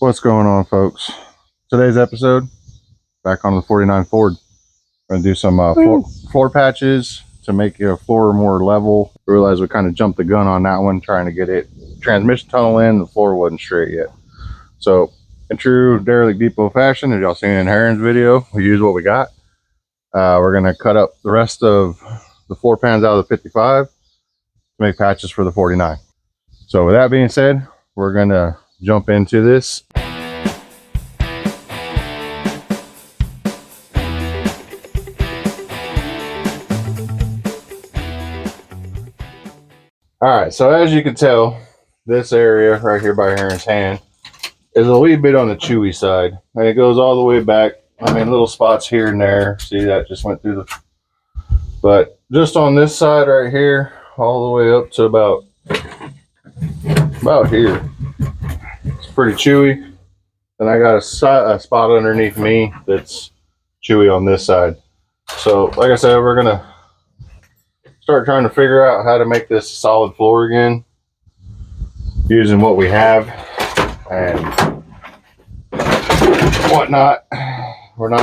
What's going on, folks? Today's episode, back on the 49 Ford. We're going to do some floor patches to make your floor more level. I realized we kind of jumped the gun on that one, trying to get it transmission tunnel in. The floor wasn't straight yet. So, in true Derelict Depot fashion, as y'all seen in Heron's video, we use what we got. We're going to cut up the rest of the floor pans out of the 55 to make patches for the 49. So, with that being said, we're going to jump into this. All right, so as you can tell, this area right here by Heron's hand is a wee bit on the chewy side, and it goes all the way back. I mean, little spots here and there. See, that just went through the, but just on this side right here, all the way up to about here, it's pretty chewy. And I got a spot underneath me that's chewy on this side. So, like I said, we're gonna start trying to figure out how to make this solid floor again using what we have and whatnot. We don't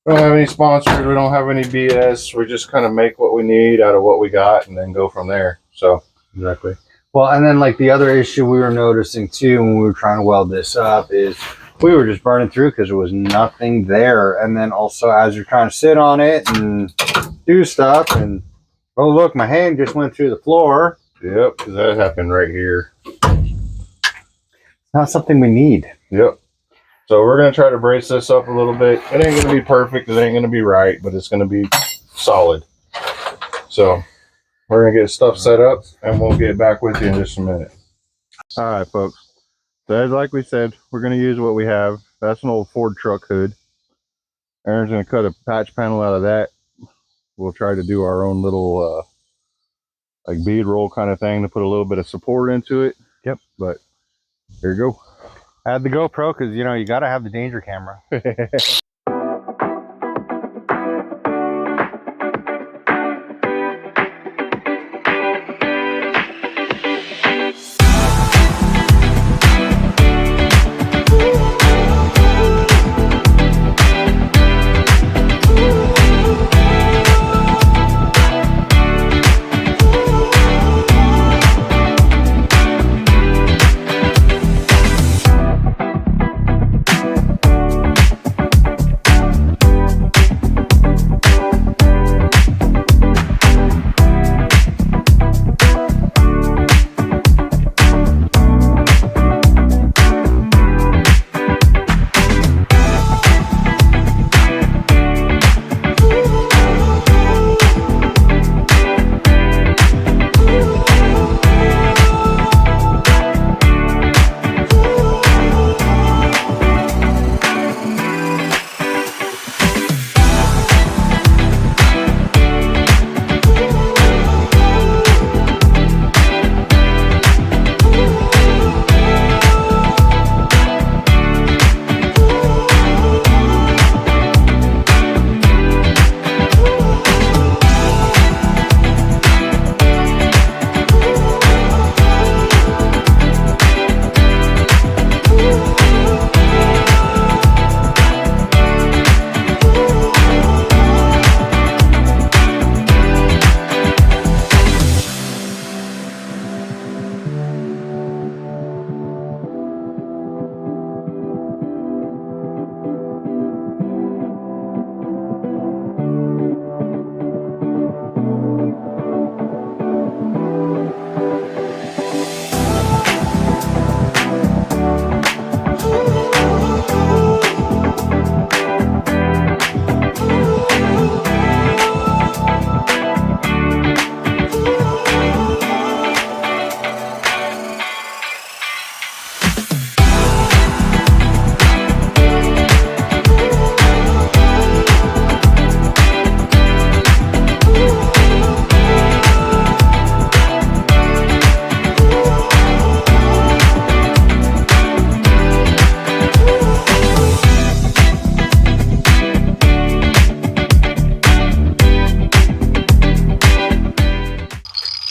have any sponsors, we don't have any BS. We just kind of make what we need out of what we got and then go from there. So exactly. Well, and then like the other issue we were noticing too when we were trying to weld this up is we were just burning through because there was nothing there. And then also as you're trying to sit on it and do stuff, and oh look, my hand just went through the floor. Yep, because that happened right here. It's not something we need. Yep. So we're going to try to brace this up a little bit. It ain't going to be perfect. It ain't going to be right, but it's going to be solid. So we're going to get stuff set up, and we'll get back with you in just a minute. All right, folks. So as like we said, we're going to use what we have. That's an old Ford truck hood. Aaron's going to cut a patch panel out of that. We'll try to do our own little like bead roll kind of thing to put a little bit of support into it. Yep. But here you go. I had the GoPro because, you know, you got to have the danger camera.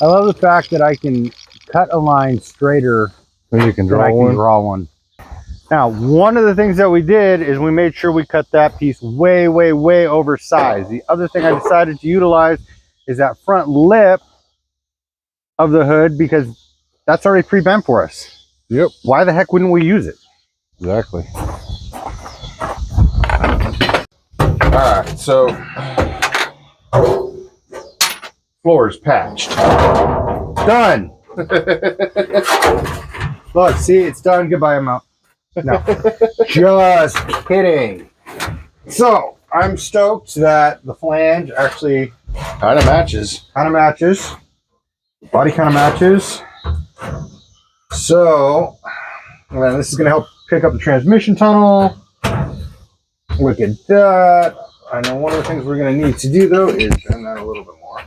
I love the fact that I can cut a line straighter Then you can than draw I can one. draw one. Now, one of the things that we did is we made sure we cut that piece way, way, way oversized. The other thing I decided to utilize is that front lip of the hood, because that's already pre-bent for us. Yep. Why the heck wouldn't we use it? Exactly. All right, so floor is patched. Done. Look, see, it's done. Goodbye, I'm out. No, just kidding. So I'm stoked that the flange actually Kind of matches. Body kind of matches. So this is going to help pick up the transmission tunnel. Look at that. I know one of the things we're going to need to do though is bend that a little bit more.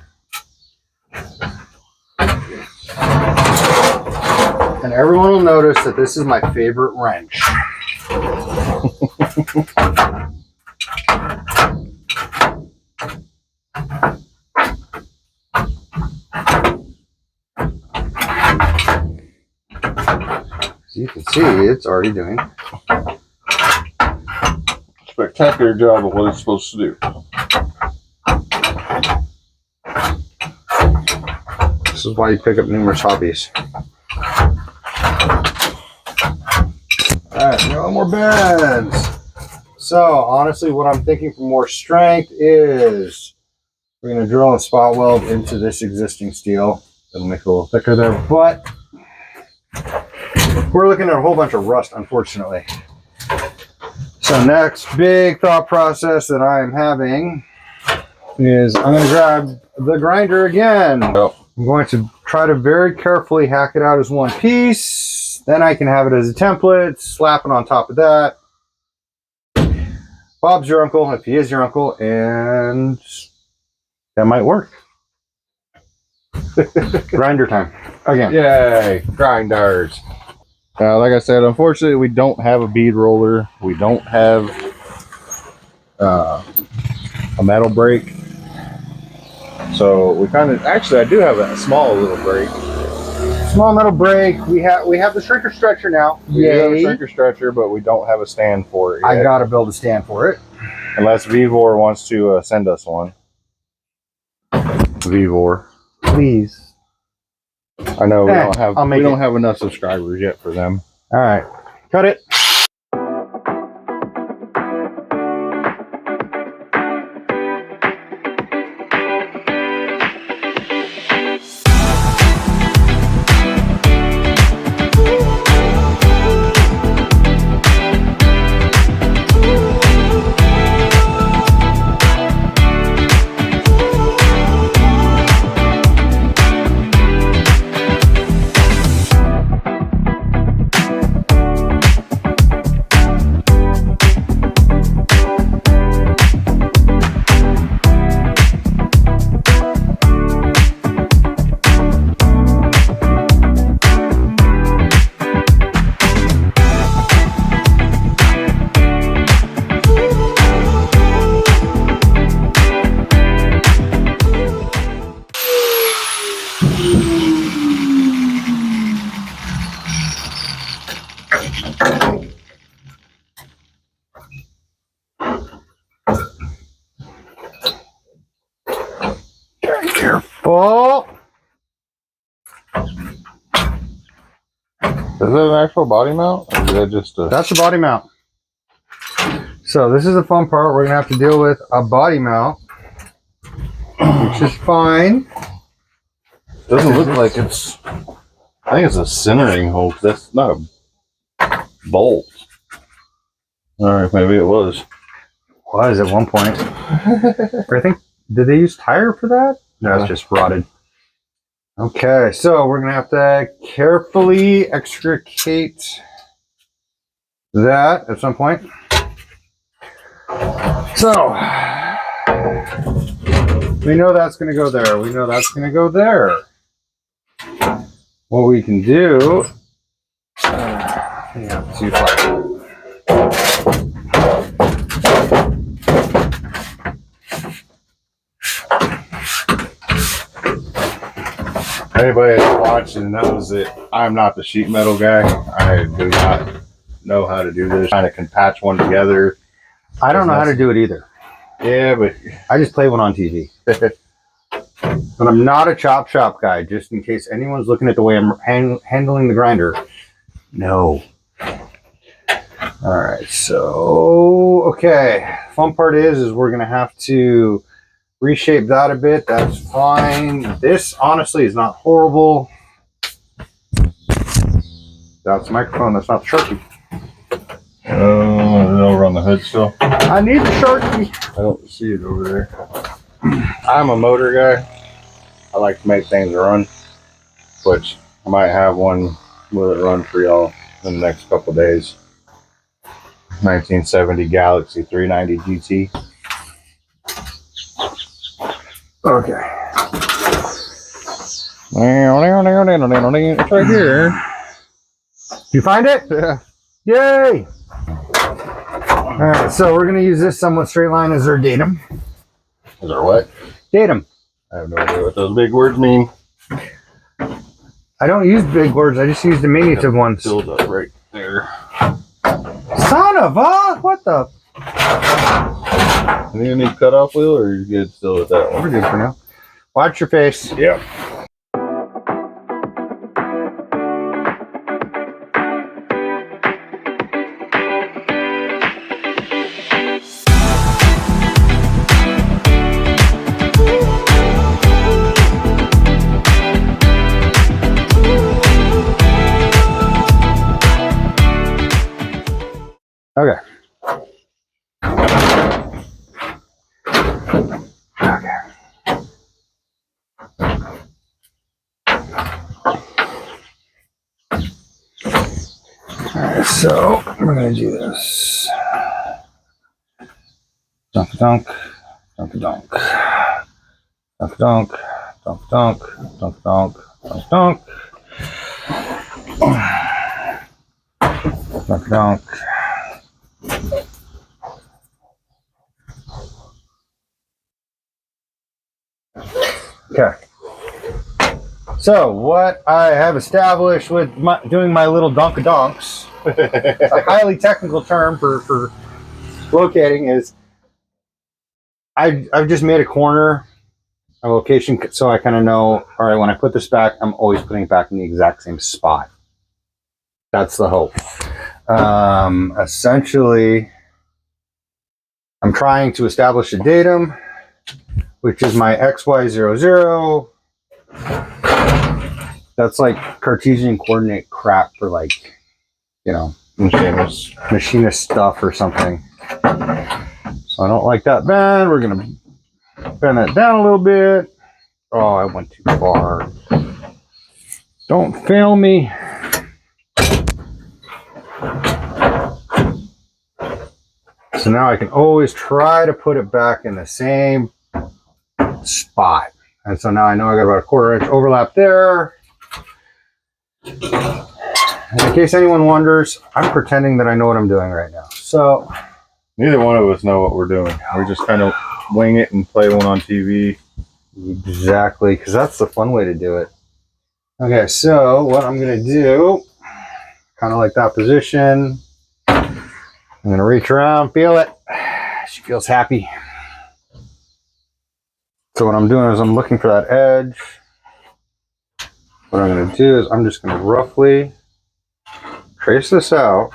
And everyone will notice that this is my favorite wrench. As you can see, it's already doing Spectacular job of what it's supposed to do. This is why you pick up numerous hobbies. Alright, no more bends. So, honestly, what I'm thinking for more strength is we're going to drill a spot weld into this existing steel. It'll make it a little thicker there, but we're looking at a whole bunch of rust, unfortunately. So, next big thought process that I am having is I'm going to grab the grinder again. Oh. I'm going to try to very carefully hack it out as one piece. Then I can have it as a template, slap it on top of that. Bob's your uncle, if he is your uncle, and that might work. Grinder time. Again. Yay, grinders. Like I said, unfortunately, we don't have a bead roller. We don't have a metal brake. So we kind of, actually, I do have a small little brake. Small metal brake. We have the shrinker stretcher now. We do have a shrinker stretcher, but we don't have a stand for it yet. I gotta build a stand for it. Unless Vivor wants to send us one. Vivor, please. I know we don't have enough subscribers yet for them. All right, cut it. Careful. Is that an actual body mount? Or is that just a... That's a body mount. So this is the fun part. We're gonna have to deal with a body mount, which is fine. Doesn't look like it's... I think it's a centering hole. That's not a bolt. All right, maybe it was. Was at one point. I think, did they use tire for that? No, it's just rotted. Okay, so we're gonna have to carefully extricate that at some point. So we know that's gonna go there. We know that's gonna go there. What we can do, yeah, too far. Anybody that's watching knows that I'm not the sheet metal guy. I do not know how to do this. Kind of can patch one together. I don't know how to do it either. Yeah, but I just play one on TV. But I'm not a chop shop guy, just in case anyone's looking at the way I'm handling the grinder. No. All right, so, okay. Fun part is we're going to have to reshape that a bit. That's fine. This, honestly, is not horrible. That's the microphone. That's not the Sharpie. oh, over on the hood still. I need the Sharpie. I don't see it over there. I'm a motor guy. I like to make things run, which I might have one with it run for y'all in the next couple days. 1970 Galaxy 390 GT. Okay. It's right here. You find it? Yeah. Yay! All right, so we're going to use this somewhat straight line as our datum. Is there what? Datum. I have no idea what those big words mean. I don't use big words. I just use diminutive ones. Filled up right there. Son of a... What the... You need a new cutoff wheel, or are you good still with that one? We're good for now. Watch your face. Yep. Okay. Okay. Alright, so we're gonna do this. Dunk dunk, dunk dunk, dunk dunk, dunk dunk, dunk dunk, dunk dunk, dunk dunk. Okay. So what I have established with doing my little donks, a highly technical term for locating, is I've just made a corner, a location, so I kind of know, all right, when I put this back, I'm always putting it back in the exact same spot. That's the hope. Essentially, I'm trying to establish a datum, which is my XY00. That's like Cartesian coordinate crap for, like, you know, machinist stuff or something. So I don't like that bend. We're gonna bend that down a little bit. Oh, I went too far. Don't fail me. So now I can always try to put it back in the same spot. And so now I know I got about a 1/4 inch overlap there. And in case anyone wonders, I'm pretending that I know what I'm doing right now. So neither one of us know what we're doing. We just kind of wing it and play one on TV. exactly, because that's the fun way to do it. Okay, so what I'm going to do, kind of like that position, I'm going to reach around, feel it. She feels happy. So what I'm doing is I'm looking for that edge. What I'm going to do is I'm just going to roughly trace this out.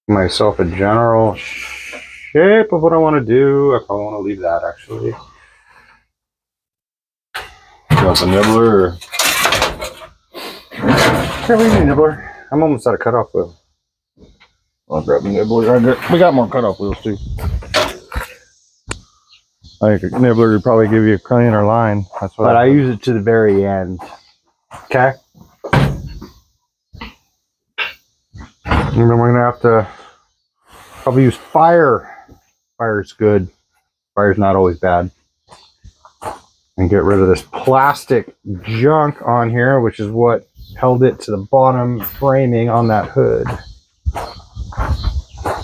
Give myself a general shape of what I want to do. I probably want to leave that, actually. You want the nibbler? Or? Yeah, leave me a nibbler. I'm almost out of cutoff wheel. I'll grab the nibbler. We got more cutoff wheels too. I think a nibbler would probably give you a cleaner line. That's what. But I use it to the very end. Okay. And then we're gonna have to probably use fire. Fire's good. Fire's not always bad. And get rid of this plastic junk on here, which is what held it to the bottom framing on that hood.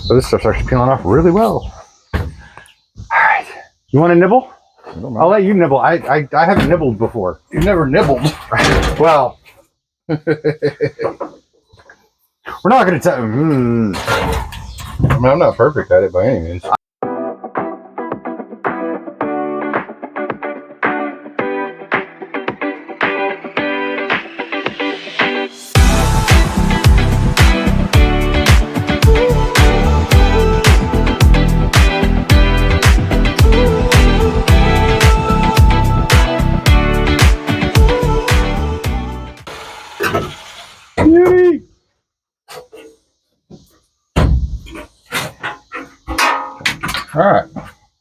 So this stuff's actually peeling off really well. All right. You want to nibble? I'll let you nibble. I haven't nibbled before. You never nibbled. Well, We're not going to tell. I mean, I'm not perfect at it by any means. Beauty. All right,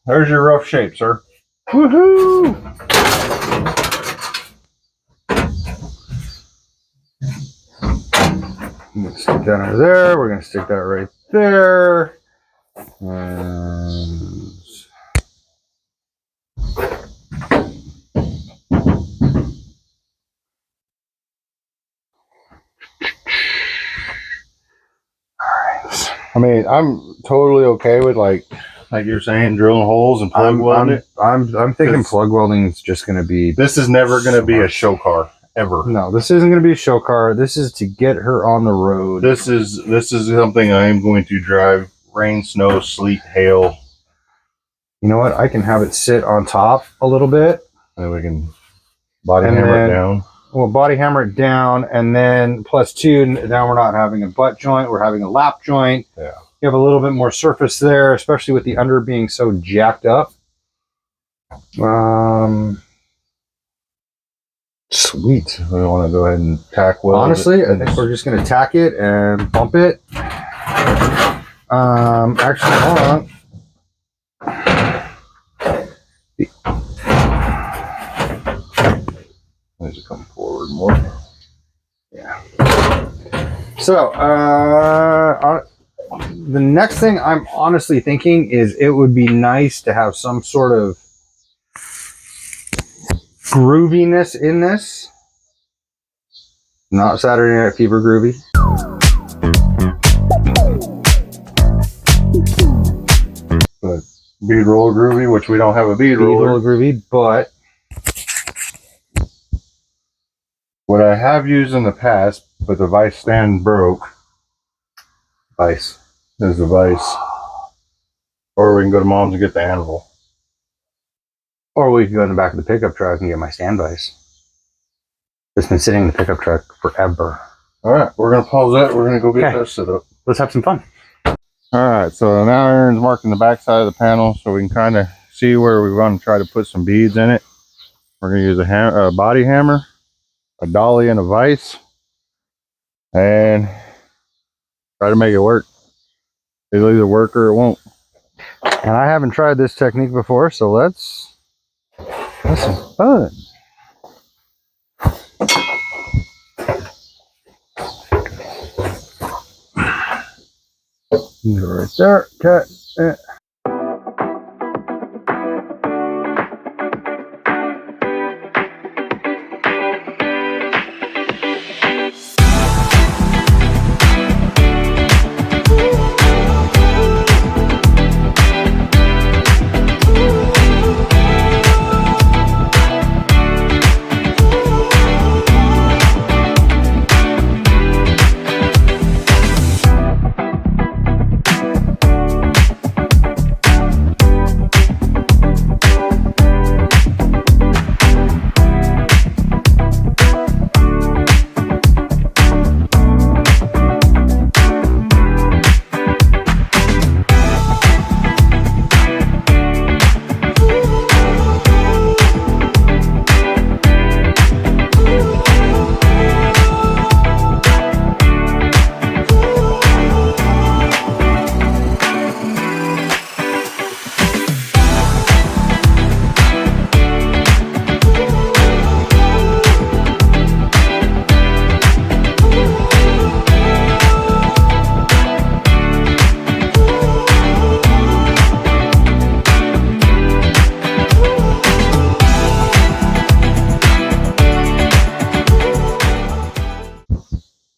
there's your rough shape, sir. Woohoo! I'm going to stick that under there. We're going to stick that right there. And I mean, I'm totally okay with like you're saying, drilling holes and plug welding it. I'm thinking plug welding is just going to be. This is never going to be a show car ever. No, this isn't going to be a show car. This is to get her on the road. This is something I am going to drive. Rain, snow, sleet, hail. You know what? I can have it sit on top a little bit, and then we can body hammer it down. We'll body hammer it down, and then plus two. Now we're not having a butt joint; we're having a lap joint. Yeah. You have a little bit more surface there, especially with the under being so jacked up. Sweet. We want to go ahead and tack weld. Honestly, I think we're just going to tack it and bump it. Actually, hold on. Needs to come forward more. Yeah. So, the next thing I'm honestly thinking is it would be nice to have some sort of grooviness in this. Not Saturday Night Fever groovy. But bead roller groovy, which we don't have a bead roller groovy, but what I have used in the past, but the vise stand broke. Vise. There's the vise. Or we can go to Mom's and get the anvil. Or we can go in the back of the pickup truck and get my stand vise. It's been sitting in the pickup truck forever. All right, we're going to pause that. We're going to go get that set up. Let's have some fun. All right, so now Aaron's marking the back side of the panel so we can kind of see where we want to try to put some beads in it. We're going to use a body hammer, a dolly, and a vise, and try to make it work. It'll either work or it won't. And I haven't tried this technique before, so let's have some fun. Right there, cut it.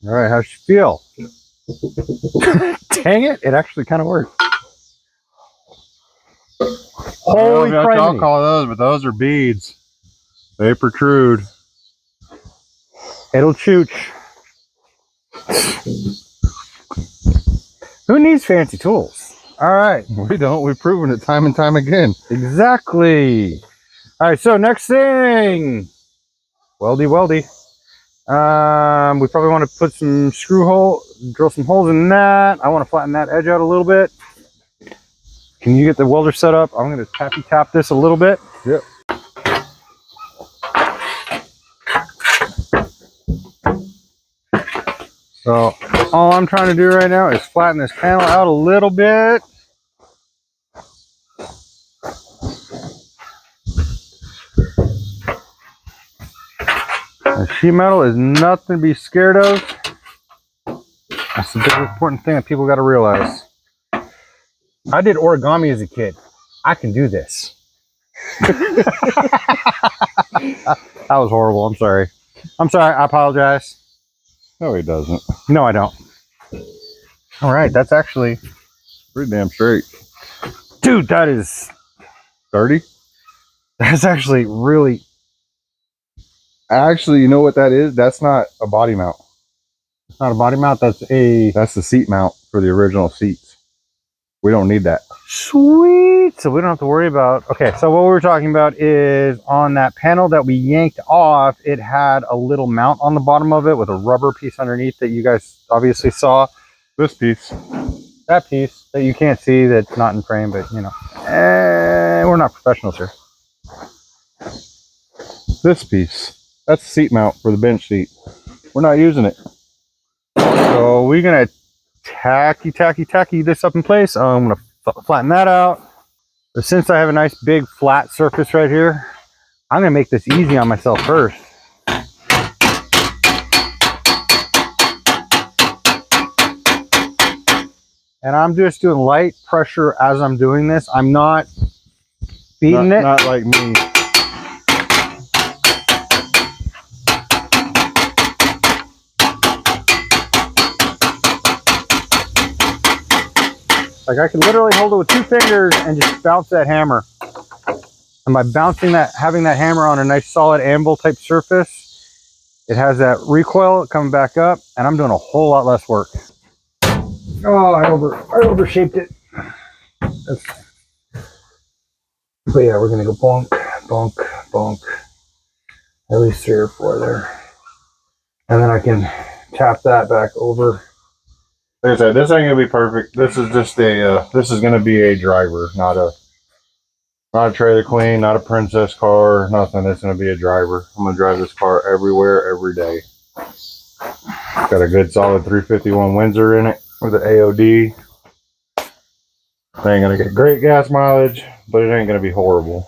All right, how's she feel? Dang it, it actually kind of worked. Holy crap. I'll call those, but those are beads. They protrude. It'll chooch. Who needs fancy tools? All right. We don't. We've proven it time and time again. Exactly. All right. So next thing, weldy. We probably want to put some drill some holes in that. I want to flatten that edge out a little bit. Can you get the welder set up? I'm going to tap this a little bit. Yep. So all I'm trying to do right now is flatten this panel out a little bit. The sheet metal is nothing to be scared of. That's the big important thing that people got to realize. I did origami as a kid. I can do this. That was horrible. I'm sorry. I apologize. No, he doesn't. No, I don't. All right, that's actually Pretty damn straight. Dude, that is 30? that's actually really. Actually, you know what that is? That's not a body mount. It's not a body mount. That's the seat mount for the original seats. We don't need that. sweet. So we don't have to worry about. Okay, so what we were talking about is on that panel that we yanked off, it had a little mount on the bottom of it with a rubber piece underneath that you guys obviously saw. This piece. That piece that you can't see, that's not in frame, but you know. We're not professionals here. This piece. That's the seat mount for the bench seat. We're not using it. So we're gonna tacky this up in place. I'm gonna flatten that out. But since I have a nice big flat surface right here, I'm gonna make this easy on myself first. And I'm just doing light pressure as I'm doing this. I'm not beating it. Not like me. Like I can literally hold it with 2 fingers and just bounce that hammer. And by bouncing that, having that hammer on a nice solid anvil type surface, it has that recoil coming back up, and I'm doing a whole lot less work. Oh, I overshaped it. But yeah, we're gonna go bonk, bonk, bonk. At least 3 or 4 there. And then I can tap that back over. Like I said, this ain't gonna be perfect. This is just a. This is gonna be a driver, not a trailer queen, not a princess car, nothing. It's gonna be a driver. I'm gonna drive this car everywhere, every day. Got a good solid 351 Windsor in it with an AOD. It ain't gonna get great gas mileage, but it ain't gonna be horrible.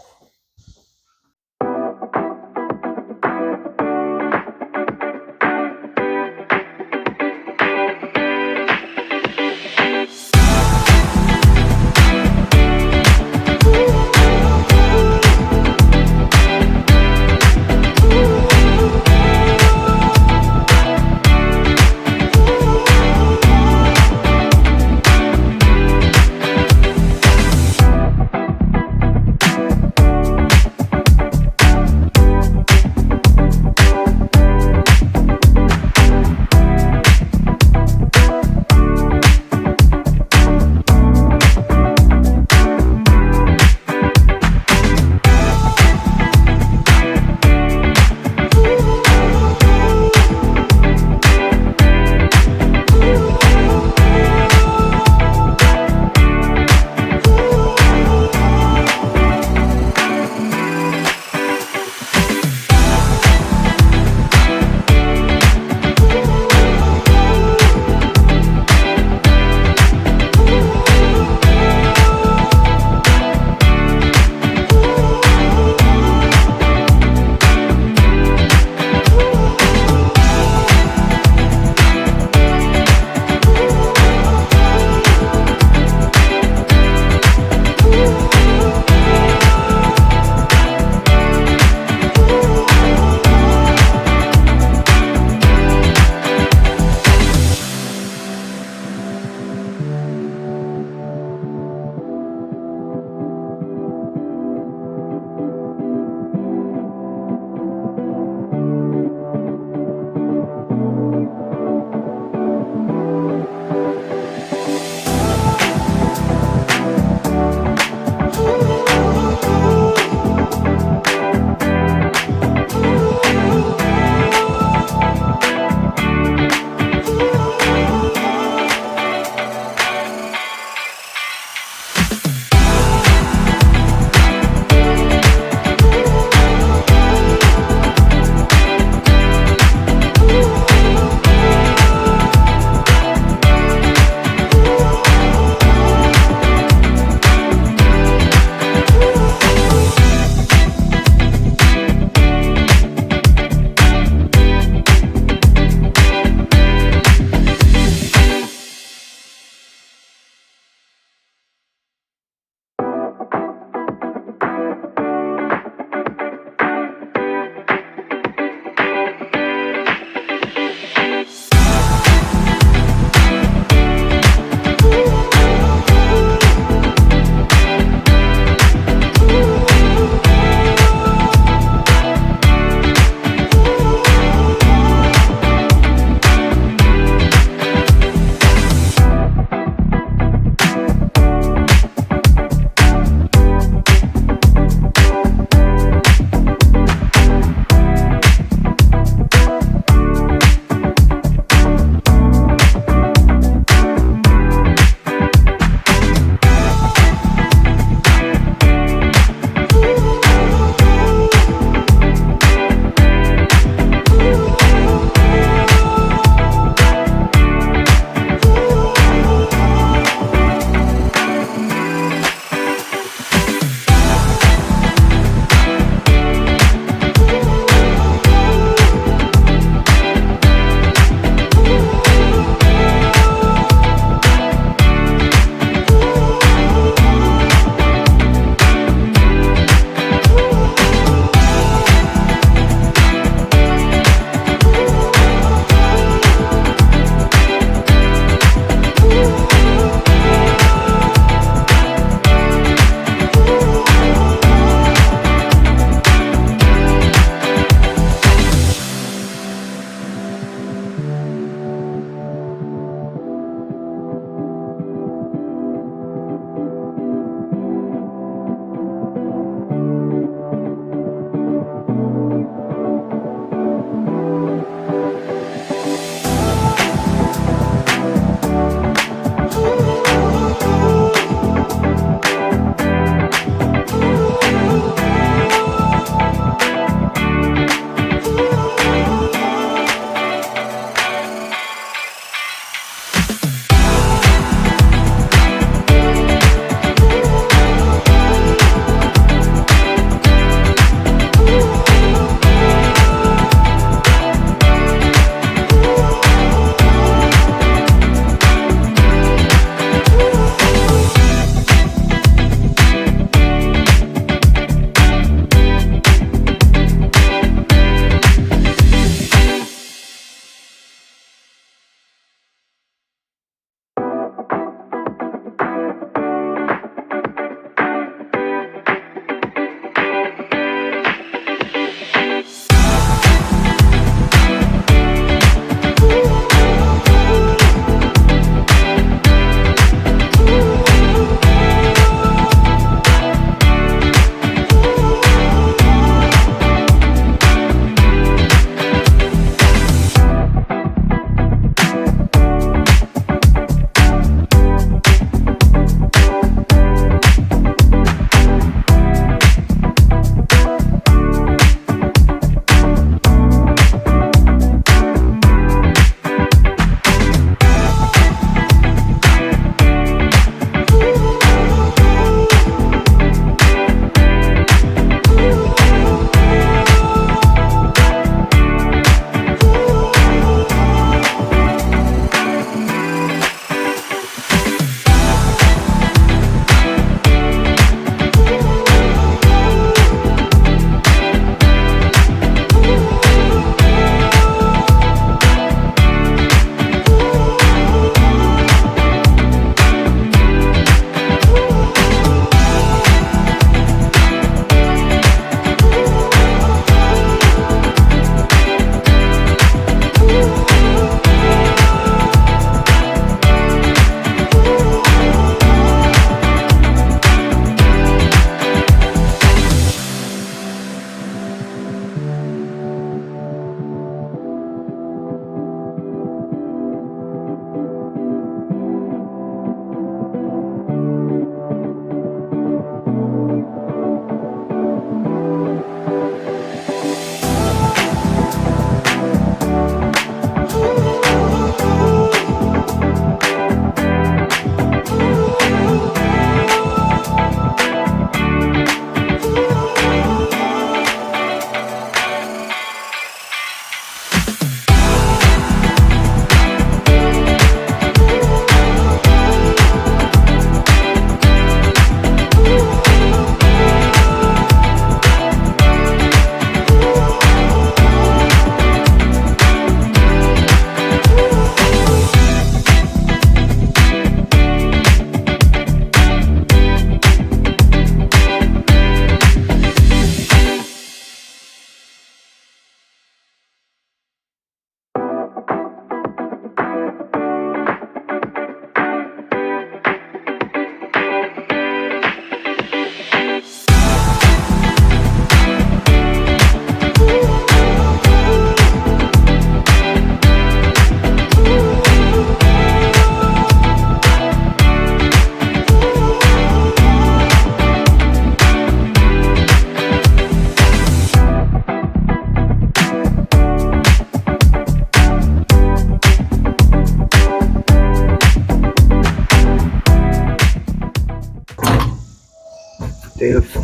stiff.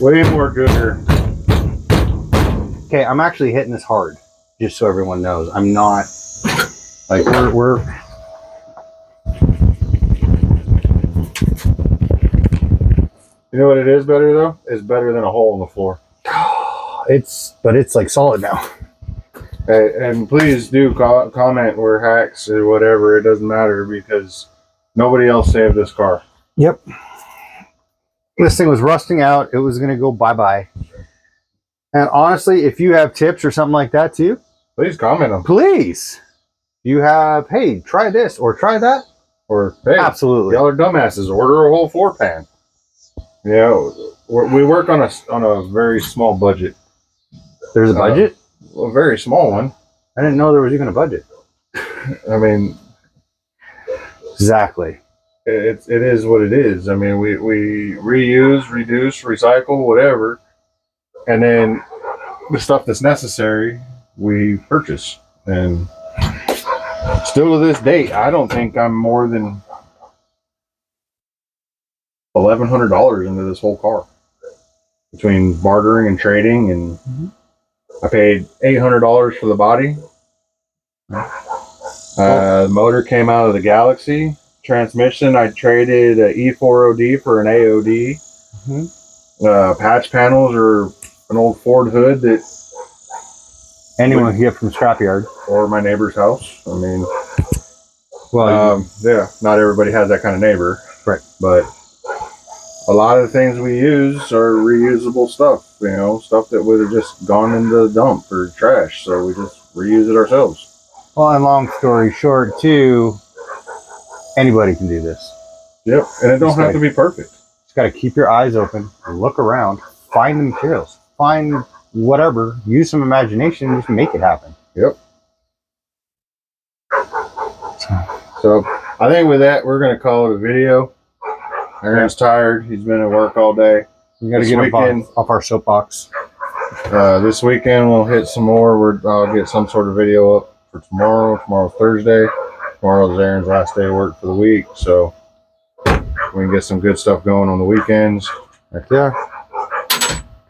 Way more gooder. Okay, I'm actually hitting this hard, just so everyone knows. I'm not like we're You know what it is better though? It's better than a hole in the floor. but it's like solid now. Hey, and please do comment where hacks or whatever. It doesn't matter because nobody else saved this car. Yep. This thing was rusting out. It was gonna go bye-bye. And honestly, if you have tips or something like that too, Please comment them. please. You have, hey, try this or try that. Or hey, Absolutely. y'all are dumbasses. Order a whole floor pan. You know, we work on a very small budget. There's a budget? A very small one. I didn't know there was even a budget. I mean, Exactly. it is what it is. I mean, we reuse, reduce, recycle, whatever, and then the stuff that's necessary we purchase. And still to this date, I don't think I'm more than $1,100 into this whole car between bartering and trading, and I paid $800 for the body. The motor came out of the Galaxy. Transmission, I traded a E4OD for an AOD. Patch panels are an old Ford hood that Anyone can get from scrapyard. or my neighbor's house. I mean, Well, yeah, not everybody has that kind of neighbor, right? But a lot of the things we use are reusable stuff. You know, stuff that would have just gone in the dump or trash. So we just reuse it ourselves. Well, and long story short, too, anybody can do this. Yep, and it don't have to be perfect. Just got to keep your eyes open, look around, find the materials, find whatever, use some imagination, and just make it happen. Yep. So I think with that, we're going to call it a video. Aaron's tired. He's been at work all day. We got to This get weekend- off our soapbox. This weekend we'll hit some more. I'll get some sort of video up for tomorrow. Tomorrow's Thursday. Tomorrow's Aaron's last day of work for the week, so we can get some good stuff going on the weekends. Right there.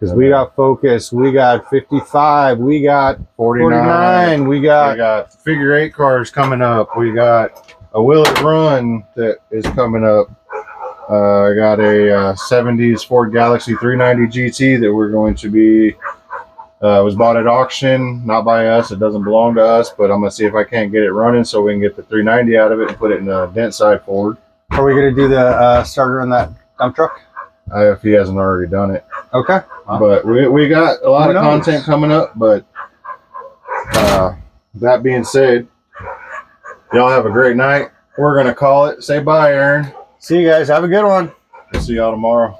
Because we got Focus, we got 55, we got 49, we We got got figure 8 cars coming up. We got a Will It Run that is coming up. I got a 70s Ford Galaxy 390 GT that we're going to be was bought at auction, not by us. It doesn't belong to us, but I'm gonna see if I can't get it running so we can get the 390 out of it and put it in a dent side Ford. Are we going to do the starter on that dump truck? If he hasn't already done it. Okay. But we got a lot of content coming up. But that being said, y'all have a great night. We're gonna call it. Say bye, Aaron. See you guys. Have a good one. We'll see y'all tomorrow.